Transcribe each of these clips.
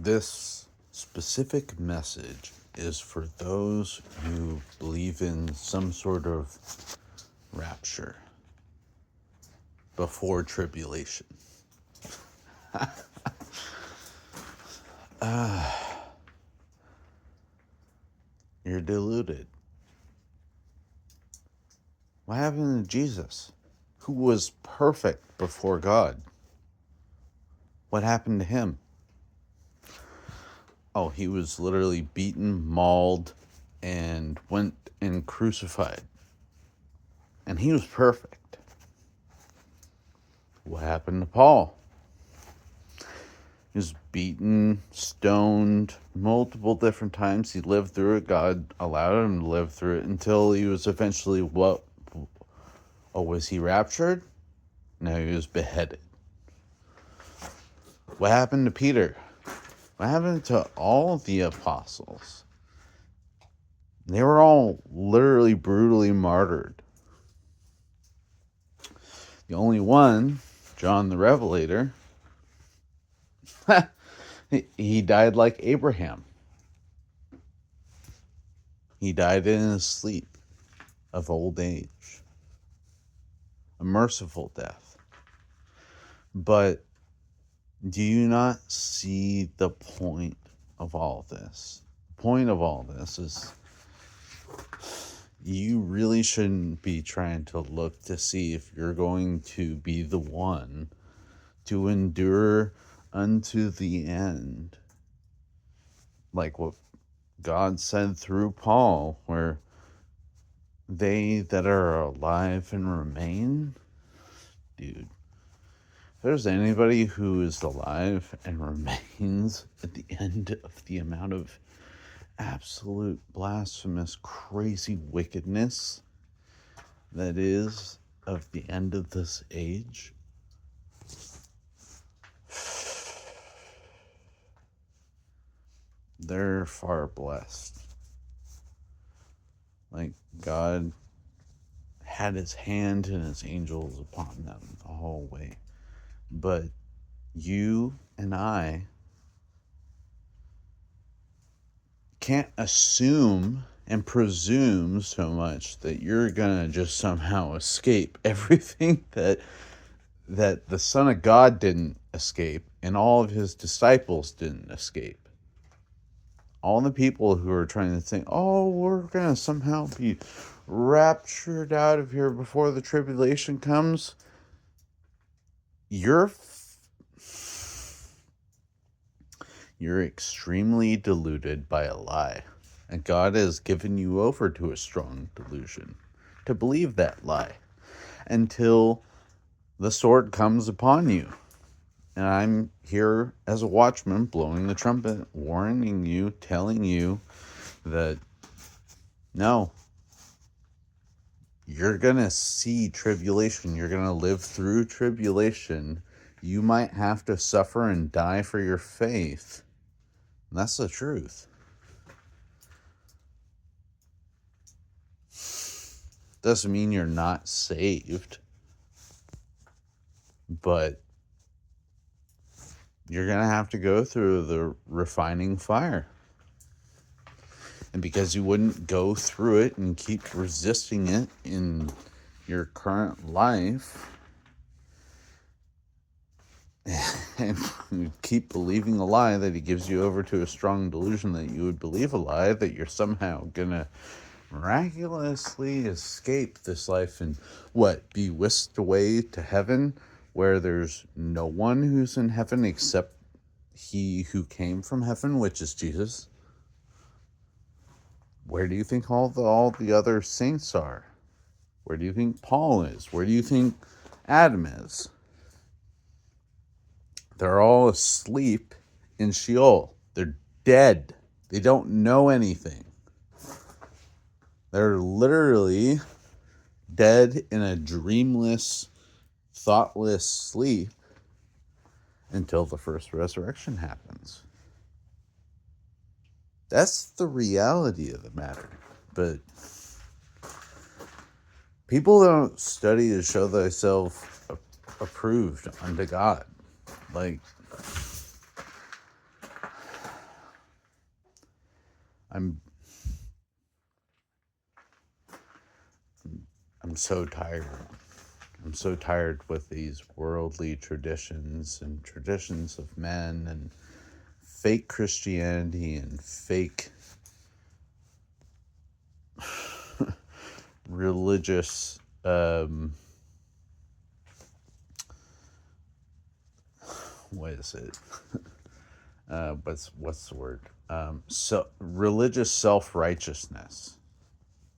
This specific message is for those who believe in some sort of rapture before tribulation. You're deluded. What happened to Jesus, who was perfect before God? What happened to him? Oh, he was literally beaten, mauled, and went and crucified. And he was perfect. What happened to Paul? He was beaten, stoned, multiple different times. He lived through it. God allowed him to live through it until he was eventually what? Oh, was he raptured? No, he was beheaded. What happened to Peter? What happened to all the apostles? They were all literally brutally martyred. The only one, John the Revelator, he died like Abraham. He died in his sleep of old age. A merciful death. But do you not see the point of all this? The point of all this is you really shouldn't be trying to look to see if you're going to be the one to endure unto the end. Like what God said through Paul, where they that are alive and remain, dude, if there's anybody who is alive and remains at the end of the amount of absolute blasphemous, crazy wickedness that is of the end of this age, they're far blessed. Like God had his hand and his angels upon them the whole way. But you and I can't assume and presume so much that you're gonna just somehow escape everything that the Son of God didn't escape and all of his disciples didn't escape. All the people who are trying to think, oh, we're gonna somehow be raptured out of here before the tribulation comes, you're extremely deluded by a lie. And God has given you over to a strong delusion to believe that lie until the sword comes upon you. And I'm here as a watchman blowing the trumpet, warning you, telling you that no, you're going to see tribulation. You're going to live through tribulation. You might have to suffer and die for your faith. And that's the truth. Doesn't mean you're not saved, but you're going to have to go through the refining fire. And because you wouldn't go through it and keep resisting it in your current life, and you keep believing a lie that he gives you over to a strong delusion that you would believe a lie, that you're somehow going to miraculously escape this life and be whisked away to heaven, where there's no one who's in heaven except he who came from heaven, which is Jesus. Where do you think all the other saints are? Where do you think Paul is? Where do you think Adam is? They're all asleep in Sheol. They're dead. They don't know anything. They're literally dead in a dreamless, thoughtless sleep until the first resurrection happens. That's the reality of the matter. But people don't study to show thyself approved unto God. Like, I'm I'm so tired. I'm so tired with these worldly traditions and traditions of men and fake Christianity and fake religious what is it? What's the word? So religious self-righteousness.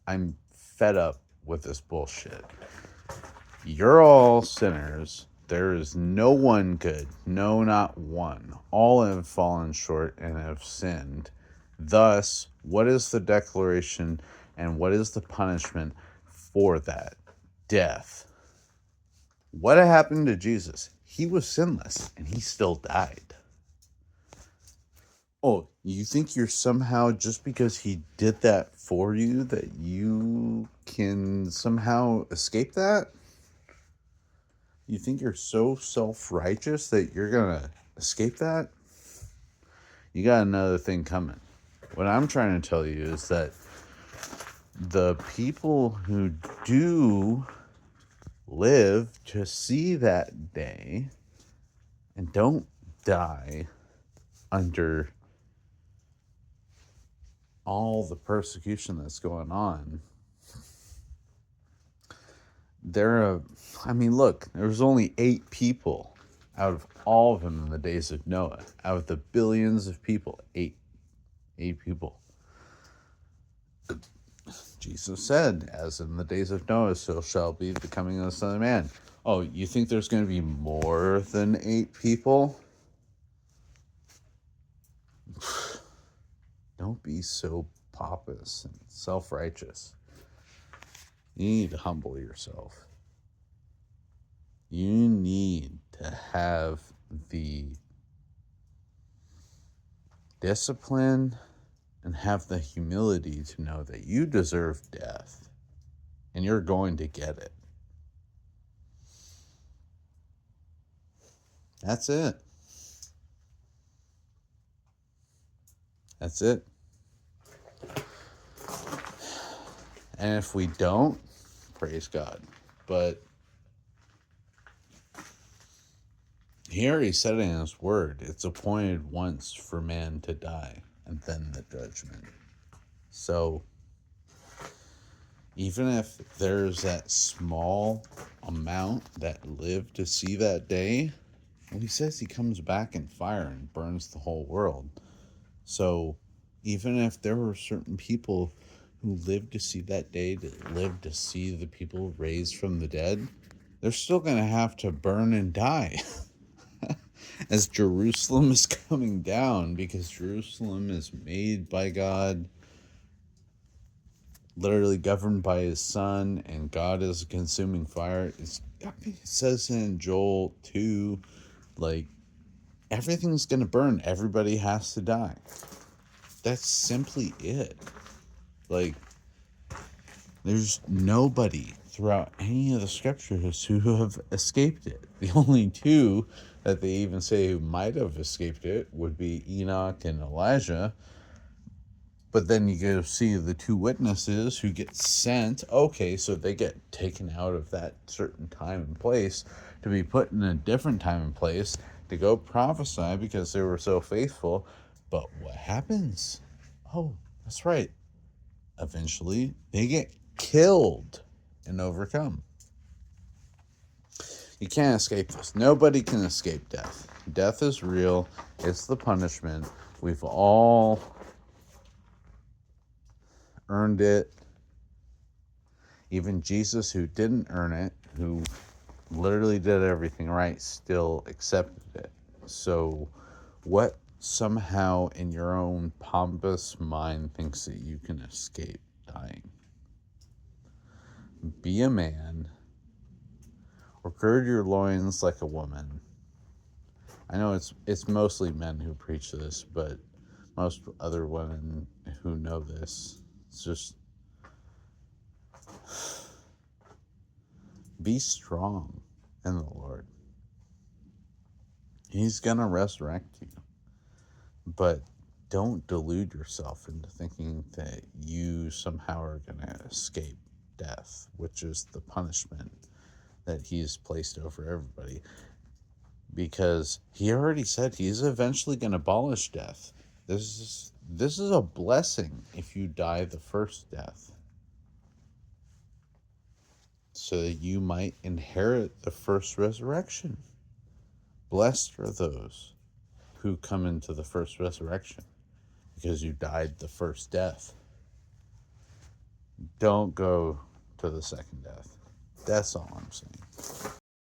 I'm fed up with this bullshit. You're all sinners. There is no one good. No, not one. All have fallen short and have sinned. Thus, what is the declaration and what is the punishment for that? Death. What happened to Jesus? He was sinless and he still died. Oh, you think you're somehow, just because he did that for you, that you can somehow escape that? You think you're so self-righteous that you're gonna escape that? You got another thing coming. What I'm trying to tell you is that the people who do live to see that day and don't die under all the persecution that's going on, look, there was only 8 people out of all of them in the days of Noah. Out of the billions of people, 8 people. Jesus said, as in the days of Noah, so shall be the coming of the Son of Man. Oh, you think there's going to be more than 8 people? Don't be so pompous and self-righteous. You need to humble yourself. You need to have the discipline and have the humility to know that you deserve death and you're going to get it. That's it. That's it. And if we don't, praise God. But he already said it in his word. It's appointed once for man to die and then the judgment. So even if there's that small amount that live to see that day, well, he says he comes back in fire and burns the whole world. So even if there were certain people who lived to see that day, that lived to see the people raised from the dead, they're still going to have to burn and die as Jerusalem is coming down, because Jerusalem is made by God, literally governed by his son, and God is a consuming fire. It says in Joel 2, like, everything's going to burn. Everybody has to die. That's simply it. Like, there's nobody throughout any of the scriptures who have escaped it. The only 2 that they even say who might have escaped it would be Enoch and Elijah. But then you go see the 2 witnesses who get sent. Okay, so they get taken out of that certain time and place to be put in a different time and place to go prophesy because they were so faithful. But what happens? Oh, that's right. Eventually, they get killed and overcome. You can't escape this. Nobody can escape death. Death is real. It's the punishment. We've all earned it. Even Jesus, who didn't earn it, who literally did everything right, still accepted it. So what somehow in your own pompous mind thinks that you can escape dying? Be a man, or gird your loins like a woman. I know it's mostly men who preach this, but most other women who know this, it's just be strong in the Lord. He's gonna resurrect you, but don't delude yourself into thinking that you somehow are going to escape death, which is the punishment that he's placed over everybody. Because he already said he's eventually going to abolish death. This is a blessing if you die the first death, so that you might inherit the first resurrection. Blessed are those who come into the first resurrection, because you died the first death. Don't go to the second death. That's all I'm saying.